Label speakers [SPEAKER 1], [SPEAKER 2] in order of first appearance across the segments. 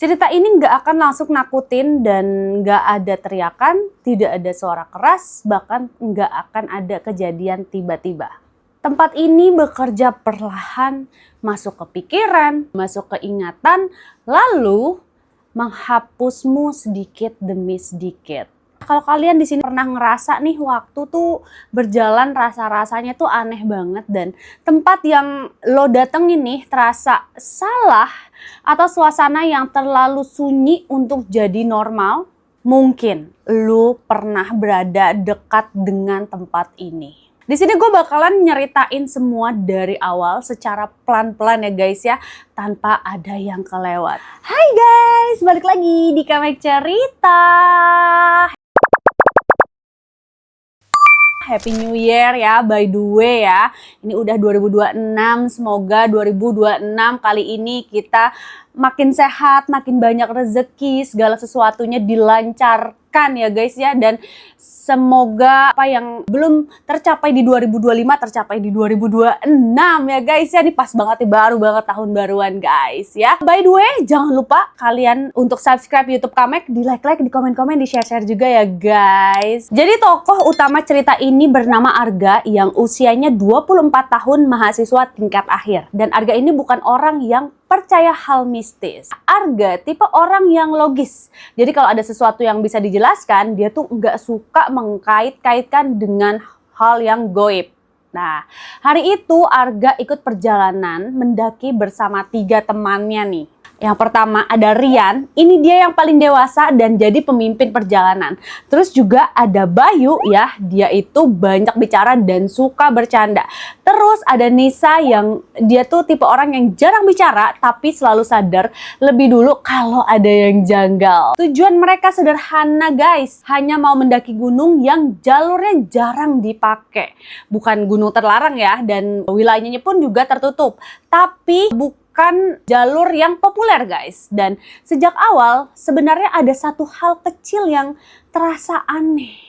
[SPEAKER 1] Cerita ini nggak akan langsung nakutin dan nggak ada teriakan, tidak ada suara keras, bahkan nggak akan ada kejadian tiba-tiba. Tempat ini bekerja perlahan, masuk ke pikiran, masuk ke ingatan, lalu menghapusmu sedikit demi sedikit. Kalau kalian di sini pernah ngerasa nih waktu tuh berjalan rasa-rasanya tuh aneh banget dan tempat yang lo datengin nih terasa salah atau suasana yang terlalu sunyi untuk jadi normal, mungkin lo pernah berada dekat dengan tempat ini. Di sini gue bakalan nyeritain semua dari awal secara pelan-pelan ya guys ya, tanpa ada yang kelewat. Hai guys, balik lagi di Kamek Cerita. Happy New Year ya, by the way ya. Ini udah 2026, semoga 2026 kali ini kita makin sehat, makin banyak rezeki, segala sesuatunya dilancarkan ya guys ya. Dan semoga apa yang belum tercapai di 2025 tercapai di 2026 ya guys ya. Ini pas banget nih, baru banget tahun baruan guys ya. By the way, jangan lupa kalian untuk subscribe YouTube Kamek, di like-like, di komen-komen, di share-share juga ya guys. Jadi tokoh utama cerita ini bernama Arga yang usianya 24 tahun, mahasiswa tingkat akhir. Dan Arga ini bukan orang yang percaya hal mistis. Arga tipe orang yang logis. Jadi kalau ada sesuatu yang bisa dijelaskan, dia tuh nggak suka mengkait-kaitkan dengan hal yang goib. Nah, hari itu Arga ikut perjalanan mendaki bersama 3 temannya nih. Yang pertama ada Rian, ini dia yang paling dewasa dan jadi pemimpin perjalanan. Terus juga ada Bayu ya, dia itu banyak bicara dan suka bercanda. Terus ada Nisa yang dia tuh tipe orang yang jarang bicara tapi selalu sadar lebih dulu kalau ada yang janggal. Tujuan mereka sederhana guys, hanya mau mendaki gunung yang jalurnya jarang dipakai. Bukan gunung terlarang ya, dan wilayahnya pun juga tertutup. Tapi bukan jalur yang populer guys. Dan sejak awal sebenarnya ada satu hal kecil yang terasa aneh.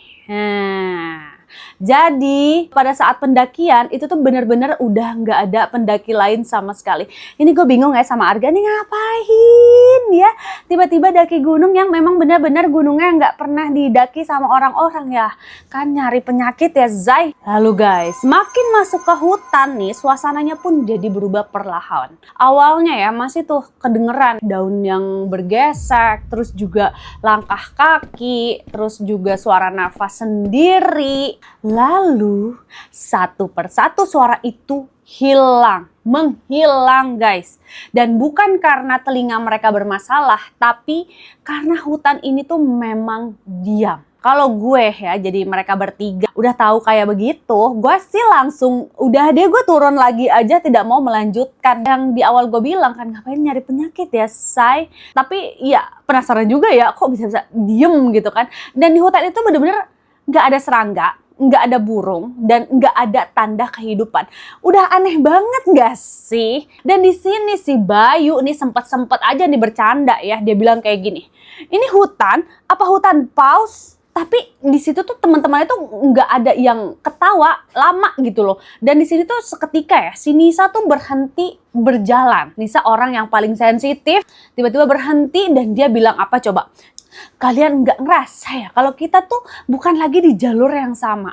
[SPEAKER 1] Jadi pada saat pendakian itu tuh bener-bener udah nggak ada pendaki lain sama sekali. Ini gue bingung ya sama Arga nih, ngapain ya tiba-tiba daki gunung yang memang bener-bener gunungnya nggak pernah didaki sama orang-orang ya. Kan nyari penyakit ya Zai. Lalu guys, makin masuk ke hutan nih suasananya pun jadi berubah perlahan. Awalnya ya masih tuh kedengeran daun yang bergesek, terus juga langkah kaki, terus juga suara nafas sendiri. Lalu satu persatu suara itu menghilang guys. Dan bukan karena telinga mereka bermasalah, tapi karena hutan ini tuh memang diam. Kalau gue ya, jadi mereka bertiga udah tahu kayak begitu, gue sih langsung udah deh gue turun lagi aja, tidak mau melanjutkan. Yang di awal gue bilang kan, ngapain nyari penyakit ya say. Tapi ya penasaran juga ya, kok bisa-bisa diem gitu kan. Dan di hutan itu bener-bener nggak ada serangga, nggak ada burung, dan nggak ada tanda kehidupan. Udah aneh banget nggak sih? Dan di sini si Bayu nih sempet aja nih bercanda ya. Dia bilang kayak gini, ini hutan apa hutan paus? Tapi di situ tuh teman-temannya tuh nggak ada yang ketawa lama gitu loh. Dan di sini tuh seketika ya, si Nisa tuh berhenti berjalan. Nisa orang yang paling sensitif, tiba-tiba berhenti dan dia bilang apa coba? Kalian nggak ngerasa ya kalau kita tuh bukan lagi di jalur yang sama.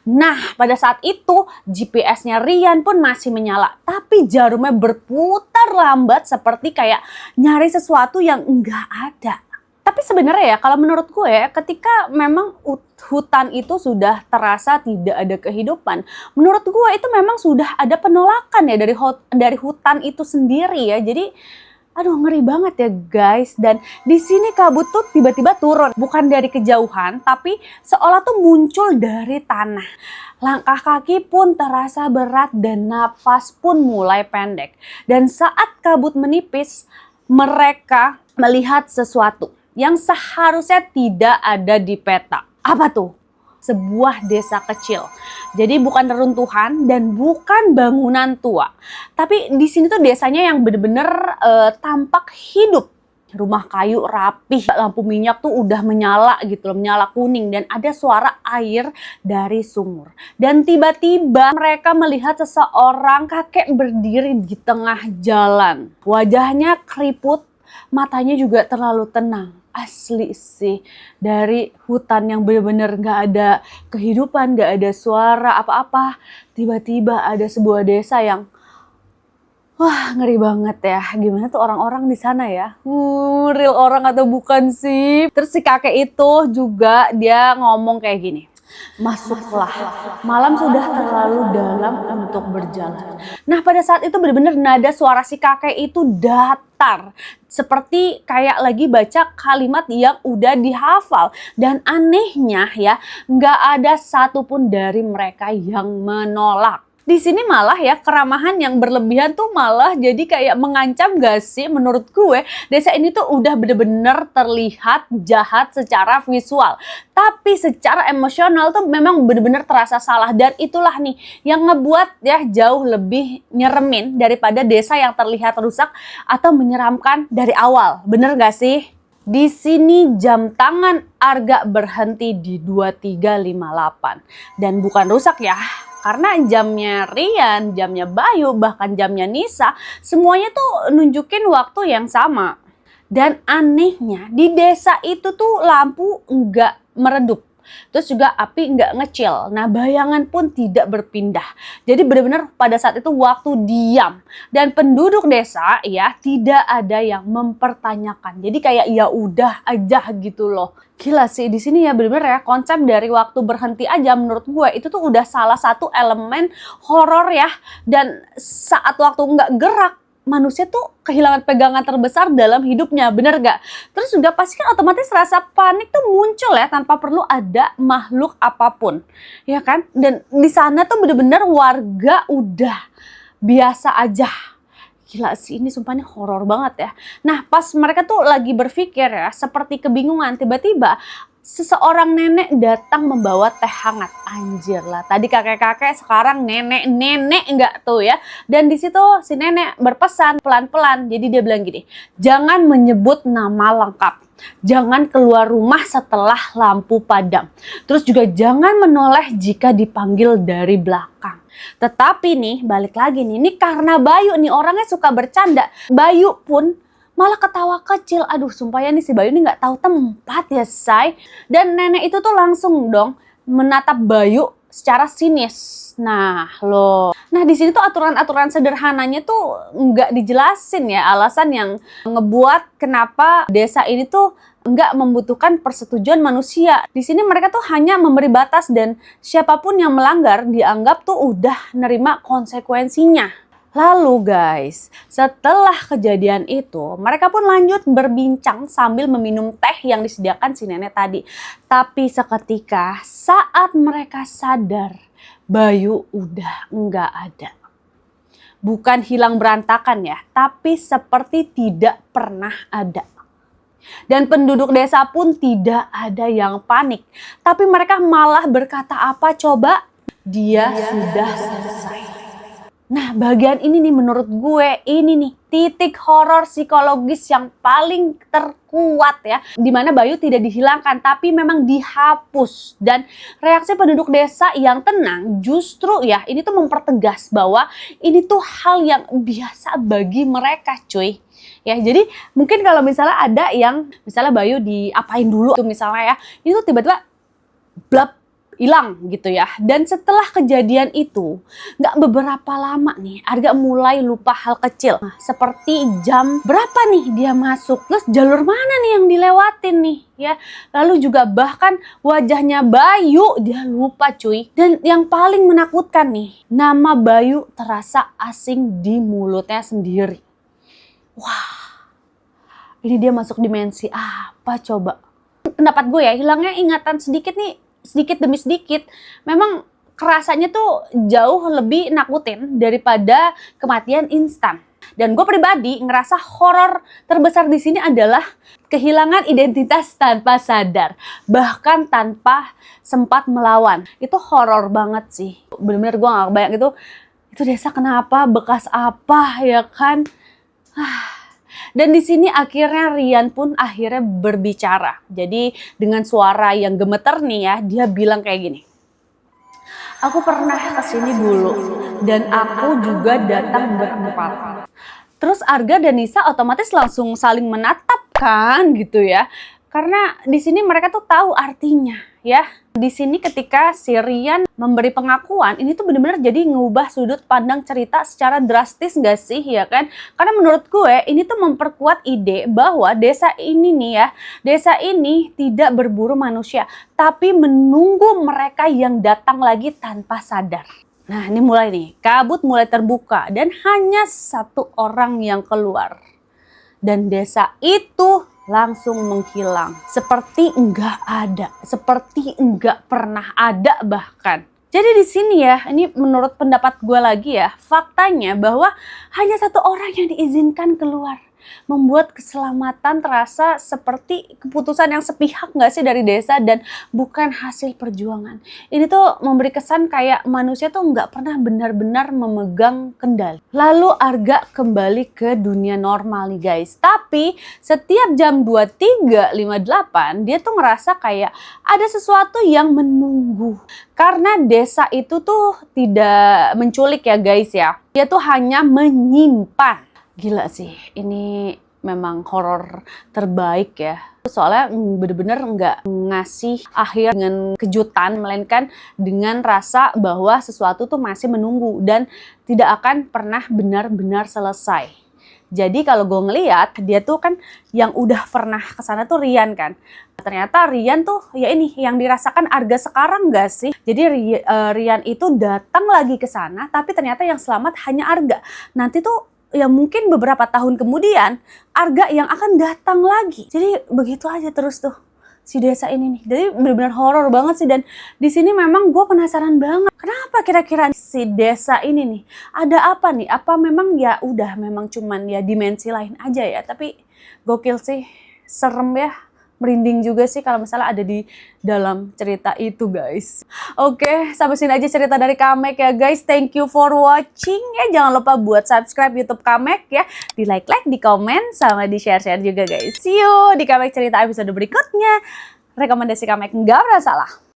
[SPEAKER 1] Nah, pada saat itu GPS-nya Rian pun masih menyala, tapi jarumnya berputar lambat seperti kayak nyari sesuatu yang nggak ada. Tapi sebenarnya ya kalau menurut gue, ketika memang hutan itu sudah terasa tidak ada kehidupan, menurut gue itu memang sudah ada penolakan ya dari hutan itu sendiri ya. Jadi aduh, ngeri banget ya guys. Dan di sini kabut tuh tiba-tiba turun, bukan dari kejauhan, tapi seolah tuh muncul dari tanah. Langkah kaki pun terasa berat dan napas pun mulai pendek. Dan saat kabut menipis, mereka melihat sesuatu yang seharusnya tidak ada di peta. Apa tuh? Sebuah desa kecil. Jadi bukan reruntuhan dan bukan bangunan tua. Tapi di sini tuh desanya yang bener-bener tampak hidup. Rumah kayu rapih, lampu minyak tuh udah menyala gitu loh, menyala kuning, dan ada suara air dari sumur. Dan tiba-tiba mereka melihat seseorang kakek berdiri di tengah jalan. Wajahnya keriput, matanya juga terlalu tenang. Asli sih, dari hutan yang bener-bener gak ada kehidupan, gak ada suara apa-apa, tiba-tiba ada sebuah desa yang wah, ngeri banget ya. Gimana tuh orang-orang di sana ya? Real orang atau bukan sih? Terus si kakek itu juga dia ngomong kayak gini. Masuklah, malam sudah terlalu dalam untuk berjalan. Nah, pada saat itu benar-benar nada suara si kakek itu datar. Seperti kayak lagi baca kalimat yang udah dihafal. Dan anehnya ya, nggak ada satupun dari mereka yang menolak. Di sini malah ya keramahan yang berlebihan tuh malah jadi kayak mengancam gak sih menurut gue. Desa ini tuh udah bener-bener terlihat jahat secara visual. Tapi secara emosional tuh memang bener-bener terasa salah. Dan itulah nih yang ngebuat ya jauh lebih nyeremin daripada desa yang terlihat rusak atau menyeramkan dari awal. Bener gak sih? Di sini jam tangan Arga berhenti di 23.58 dan bukan rusak ya. Karena jamnya Rian, jamnya Bayu, bahkan jamnya Nisa, semuanya tuh nunjukin waktu yang sama. Dan anehnya di desa itu tuh lampu nggak meredup. Terus juga api nggak ngecil. Nah, bayangan pun tidak berpindah. Jadi benar-benar pada saat itu waktu diam. Dan penduduk desa ya tidak ada yang mempertanyakan. Jadi kayak ya udah aja gitu loh. Gila sih di sini ya bener-bener ya konsep dari waktu berhenti aja menurut gue itu tuh udah salah satu elemen horor ya. Dan saat waktu nggak gerak manusia tuh kehilangan pegangan terbesar dalam hidupnya, bener gak? Terus juga pasti kan otomatis rasa panik tuh muncul ya tanpa perlu ada makhluk apapun, ya kan? Dan di sana tuh bener-bener warga udah biasa aja. Gila sih ini sumpah ini horor banget ya. Nah pas mereka tuh lagi berpikir ya seperti kebingungan tiba-tiba seseorang nenek datang membawa teh hangat. Anjir lah tadi kakek-kakek sekarang nenek-nenek enggak tuh ya. Dan di situ si nenek berpesan pelan-pelan. Jadi dia bilang gini, jangan menyebut nama lengkap. Jangan keluar rumah setelah lampu padam. Terus juga jangan menoleh jika dipanggil dari belakang. Tetapi nih balik lagi nih, ini karena Bayu nih orangnya suka bercanda. Bayu pun malah ketawa kecil. Aduh sumpah ya nih si Bayu ini gak tahu tempat ya say. Dan nenek itu tuh langsung dong menatap Bayu secara sinis. Nah loh. Nah di sini tuh aturan-aturan sederhananya tuh nggak dijelasin ya alasan yang ngebuat kenapa desa ini tuh nggak membutuhkan persetujuan manusia. Di sini mereka tuh hanya memberi batas dan siapapun yang melanggar dianggap tuh udah nerima konsekuensinya. Lalu guys, setelah kejadian itu, mereka pun lanjut berbincang sambil meminum teh yang disediakan si nenek tadi. Tapi seketika saat mereka sadar, Bayu udah nggak ada. Bukan hilang berantakan ya, tapi seperti tidak pernah ada. Dan penduduk desa pun tidak ada yang panik. Tapi mereka malah berkata apa coba? Dia sudah selesai. Nah bagian ini nih menurut gue ini nih titik horor psikologis yang paling terkuat ya. Dimana Bayu tidak dihilangkan tapi memang dihapus. Dan reaksi penduduk desa yang tenang justru ya ini tuh mempertegas bahwa ini tuh hal yang biasa bagi mereka cuy. Ya jadi mungkin kalau misalnya ada yang misalnya Bayu diapain dulu tuh misalnya ya itu tiba-tiba blap hilang gitu ya. Dan setelah kejadian itu nggak beberapa lama nih Arga mulai lupa hal kecil. Nah, seperti jam berapa nih dia masuk, terus jalur mana nih yang dilewatin nih ya. Lalu juga bahkan wajahnya Bayu dia lupa cuy. Dan yang paling menakutkan nih nama Bayu terasa asing di mulutnya sendiri. Wah, ini dia masuk dimensi apa coba? Pendapat gue ya, hilangnya ingatan sedikit nih, sedikit demi sedikit. Memang kerasanya tuh jauh lebih nakutin daripada kematian instan. Dan gue pribadi ngerasa horor terbesar di sini adalah kehilangan identitas tanpa sadar, bahkan tanpa sempat melawan. Itu horor banget sih. Bener-bener gue gak kebayang itu desa kenapa, bekas apa ya kan? Dan di sini akhirnya Rian pun akhirnya berbicara. Jadi dengan suara yang gemeter nih ya, dia bilang kayak gini. Aku pernah kesini dulu dan aku juga datang berempat. Terus Arga dan Nisa otomatis langsung saling menatap kan gitu ya. Karena di sini mereka tuh tahu artinya ya. Di sini ketika si Rian memberi pengakuan, ini tuh bener-bener jadi ngubah sudut pandang cerita secara drastis gak sih ya kan? Karena menurut gue ini tuh memperkuat ide bahwa desa ini nih ya, desa ini tidak berburu manusia, tapi menunggu mereka yang datang lagi tanpa sadar. Nah ini mulai nih, kabut mulai terbuka dan hanya satu orang yang keluar. Dan desa itu langsung menghilang. Seperti enggak ada. Seperti enggak pernah ada bahkan. Jadi di sini ya, ini menurut pendapat gue lagi ya, faktanya bahwa hanya satu orang yang diizinkan keluar. Membuat keselamatan terasa seperti keputusan yang sepihak gak sih dari desa dan bukan hasil perjuangan. Ini tuh memberi kesan kayak manusia tuh gak pernah benar-benar memegang kendali. Lalu Arga kembali ke dunia normal nih guys. Tapi setiap jam 23.58 dia tuh ngerasa kayak ada sesuatu yang menunggu. Karena desa itu tuh tidak menculik ya guys ya. Dia tuh hanya menyimpan. Gila sih, ini memang horor terbaik ya. Soalnya bener-bener nggak ngasih akhir dengan kejutan, melainkan dengan rasa bahwa sesuatu tuh masih menunggu dan tidak akan pernah benar-benar selesai. Jadi kalau gue ngeliat, dia tuh kan yang udah pernah kesana tuh Rian kan. Ternyata Rian tuh ya ini yang dirasakan Arga sekarang gak sih? Jadi Rian itu datang lagi ke sana, tapi ternyata yang selamat hanya Arga. Nanti tuh ya mungkin beberapa tahun kemudian Arga yang akan datang lagi. Jadi begitu aja terus tuh si desa ini nih. Jadi benar-benar horor banget sih, dan di sini memang gue penasaran banget. Kenapa kira-kira si desa ini nih? Ada apa nih? Apa memang ya udah memang cuman ya dimensi lain aja ya? Tapi gokil sih, serem ya. Merinding juga sih kalau misalnya ada di dalam cerita itu guys. Oke, sampai sini aja cerita dari Kamek ya guys. Thank you for watching ya. Jangan lupa buat subscribe YouTube Kamek ya. Di like, di komen, sama di share juga guys. See you di Kamek cerita episode berikutnya. Rekomendasi Kamek nggak pernah salah.